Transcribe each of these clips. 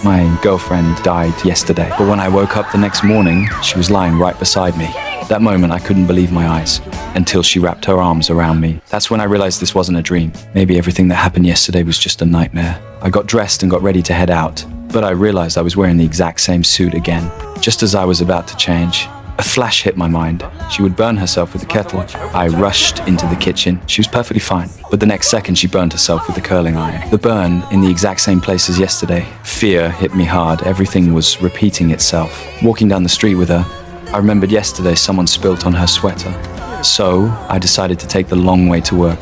My girlfriend died yesterday, but when I woke up the next morning, she was lying right beside me. That moment, I couldn't believe my eyes until she wrapped her arms around me. That's when I realized this wasn't a dream. Maybe everything that happened yesterday was just a nightmare. I got dressed and got ready to head out, but I realized I was wearing the exact same suit again. Just as I was about to change, a flash hit my mind. She would burn herself with the kettle. I rushed into the kitchen. She was perfectly fine, but the next second she burned herself with the curling iron. The burn in the exact same place as yesterday. Fear hit me hard. Everything was repeating itself. Walking down the street with her, I remembered yesterday someone spilt on her sweater. So I decided to take the long way to work.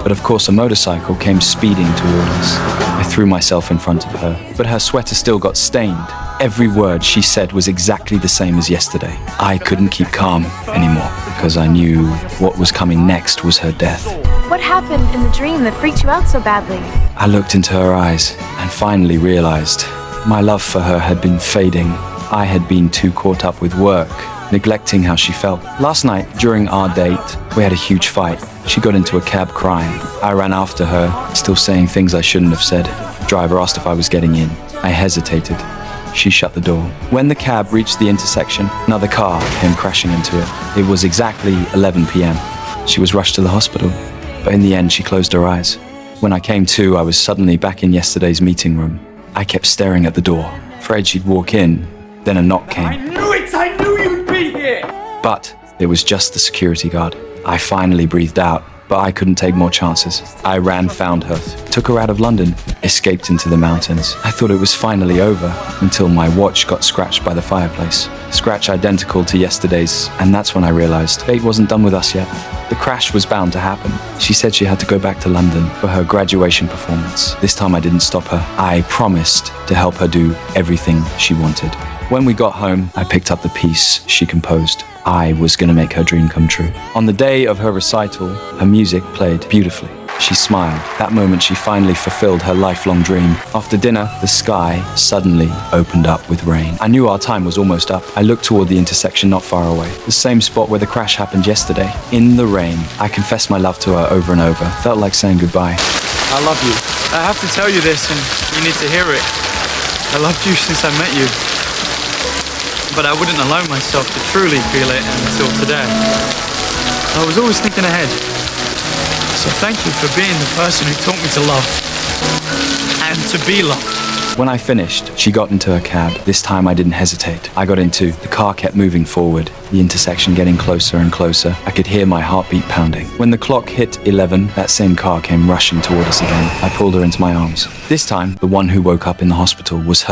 But of course a motorcycle came speeding toward us. I threw myself in front of her, but her sweater still got stained. Every word she said was exactly the same as yesterday. I couldn't keep calm anymore because I knew what was coming next was her death. What happened in the dream that freaked you out so badly? I looked into her eyes and finally realized my love for her had been fading. I had been too caught up with work, neglecting how she felt. Last night, during our date, we had a huge fight. She got into a cab crying. I ran after her, still saying things I shouldn't have said. The driver asked if I was getting in. I hesitated. She shut the door. When the cab reached the intersection, another car came crashing into it. It was exactly 11 p.m. She was rushed to the hospital, but in the end, she closed her eyes. When I came to, I was suddenly back in yesterday's meeting room. I kept staring at the door, afraid she'd walk in. Then a knock came. I knew it! I knew you'd be here! But it was just the security guard. I finally breathed out, but I couldn't take more chances. I ran, found her, took her out of London, escaped into the mountains. I thought it was finally over until my watch got scratched by the fireplace. A scratch identical to yesterday's, and that's when I realized fate wasn't done with us yet. The crash was bound to happen. She said she had to go back to London for her graduation performance. This time I didn't stop her. I promised to help her do everything she wanted. When we got home, I picked up the piece she composed. I was gonna make her dream come true. On the day of her recital, her music played beautifully. She smiled. That moment she finally fulfilled her lifelong dream. After dinner, the sky suddenly opened up with rain. I knew our time was almost up. I looked toward the intersection not far away, the same spot where the crash happened yesterday. In the rain, I confessed my love to her over and over. Felt like saying goodbye. I love you. I have to tell you this, and you need to hear it. I loved you since I met you. But I wouldn't allow myself to truly feel it until today. I was always thinking ahead. So thank you for being the person who taught me to love. And to be loved. When I finished, she got into her cab. This time I didn't hesitate. I got in too. The car kept moving forward, the intersection getting closer and closer. I could hear my heartbeat pounding. When the clock hit 11, that same car came rushing toward us again. I pulled her into my arms. This time, the one who woke up in the hospital was her.